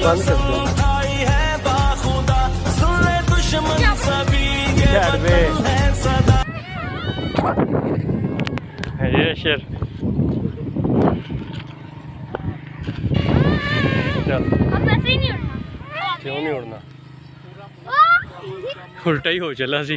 बंद कर दो। ये अशर क्यों नहीं उड़ना, उल्टा ही हो चला सी।